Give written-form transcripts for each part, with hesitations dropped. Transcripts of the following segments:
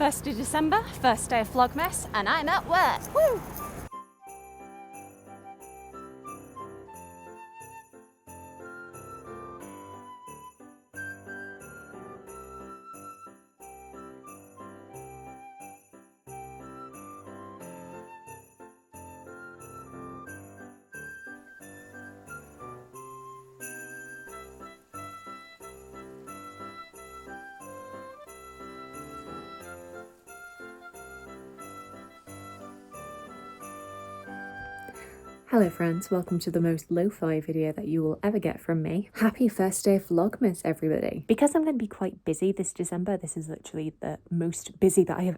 1st of December, first day of Vlogmas, and I'm at work. Woo! Hello friends, welcome to the most lo-fi video that you will ever get from me. Happy first day of Vlogmas, everybody. Because I'm going to be quite busy this December, this is literally the most busy that I have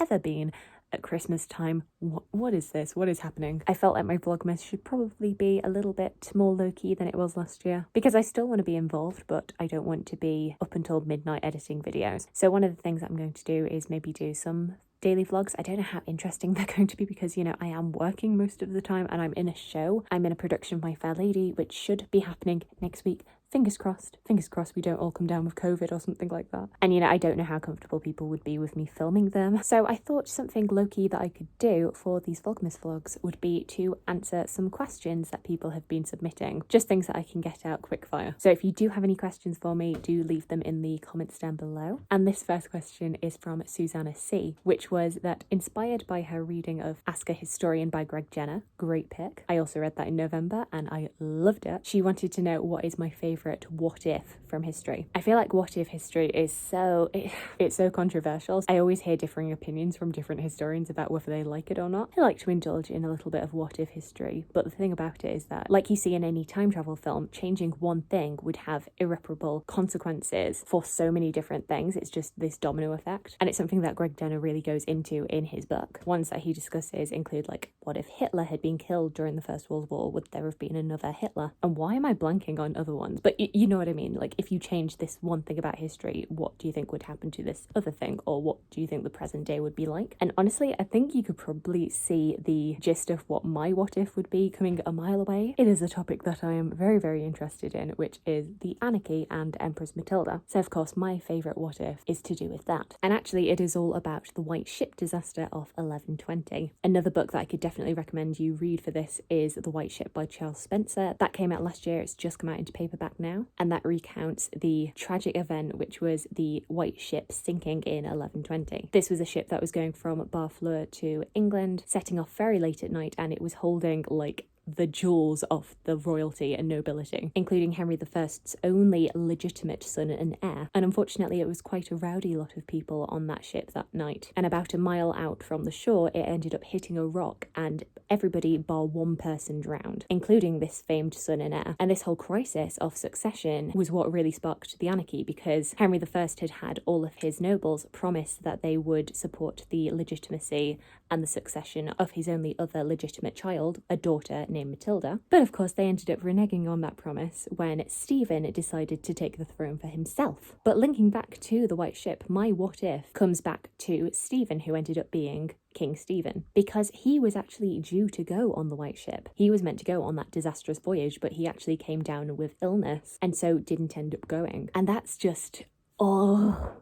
ever been at Christmas time. What is this? What is happening? I felt like my Vlogmas should probably be a little bit more low-key than it was last year, because I still want to be involved, but I don't want to be up until midnight editing videos. So one of the things that I'm going to do is maybe do some daily vlogs. I don't know how interesting they're going to be because, you know, I am working most of the time and I'm in a show. I'm in a production of My Fair Lady, which should be happening next week. Fingers crossed we don't all come down with COVID or something like that. And, you know, I don't know how comfortable people would be with me filming them. So I thought something low-key that I could do for these Vlogmas vlogs would be to answer some questions that people have been submitting. Just things that I can get out quickfire. So if you do have any questions for me, do leave them in the comments down below. And this first question is from Susanna C, which was that inspired by her reading of Ask a Historian by Greg Jenner. Great pick. I also read that in November and I loved it. She wanted to know what is my favourite what if from history. I feel like what if history is it's so controversial. I always hear differing opinions from different historians about whether they like it or not. I like to indulge in a little bit of what if history, but the thing about it is that, like you see in any time travel film, changing one thing would have irreparable consequences for so many different things. It's just this domino effect, and it's something that Greg Jenner really goes into in his book. Ones that he discusses include, like, what if Hitler had been killed during the First World War? Would there have been another Hitler? And why am I blanking on other ones? But you know what I mean? Like, if you change this one thing about history, what do you think would happen to this other thing? Or what do you think the present day would be like? And honestly, I think you could probably see the gist of what my what if would be coming a mile away. It is a topic that I am very interested in, which is the anarchy and Empress Matilda. So of course, my favourite what if is to do with that. And actually, it is all about the White Ship disaster of 1120. Another book that I could definitely recommend you read for this is The White Ship by Charles Spencer. That came out last year. It's just come out into paperback now, and that recounts the tragic event, which was the White Ship sinking in 1120. This was a ship that was going from Barfleur to England, setting off very late at night, and it was holding like the jewels of the royalty and nobility, including Henry I's only legitimate son and heir. And unfortunately, it was quite a rowdy lot of people on that ship that night. And about a mile out from the shore, it ended up hitting a rock, and everybody bar one person drowned, including this famed son and heir. And this whole crisis of succession was what really sparked the anarchy, because Henry I had had all of his nobles promise that they would support the legitimacy and the succession of his only other legitimate child, a daughter named Matilda. But of course, they ended up reneging on that promise when Stephen decided to take the throne for himself. But linking back to the White Ship, my what if comes back to Stephen, who ended up being King Stephen, because he was actually due to go on the White Ship. He was meant to go on that disastrous voyage, but he actually came down with illness and so didn't end up going. And that's just, oh,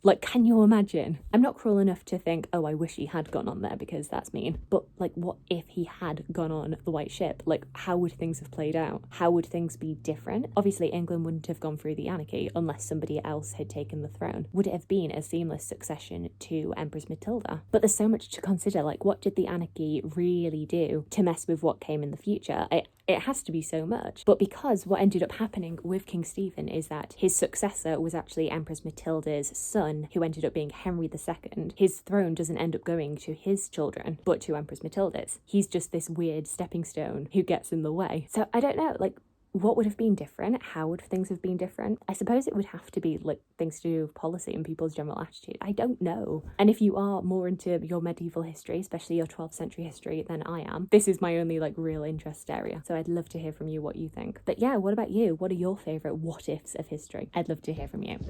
like, can you imagine? I'm not cruel enough to think, oh, I wish he had gone on there, because that's mean. But, like, what if he had gone on the White Ship? Like, how would things have played out? How would things be different? Obviously, England wouldn't have gone through the anarchy unless somebody else had taken the throne. Would it have been a seamless succession to Empress Matilda? But there's so much to consider. Like, what did the anarchy really do to mess with what came in the future? It has to be so much. But because what ended up happening with King Stephen is that his successor was actually Empress Matilda's son, who ended up being Henry II, his throne doesn't end up going to his children, but to Empress Matilda's. He's just this weird stepping stone who gets in the way. So I don't know, like, what would have been different? How would things have been different? I suppose it would have to be like things to do with policy and people's general attitude. I don't know. And if you are more into your medieval history, especially your 12th century history, than I am, this is my only like real interest area. So I'd love to hear from you what you think. But yeah, what about you? What are your favourite what ifs of history? I'd love to hear from you.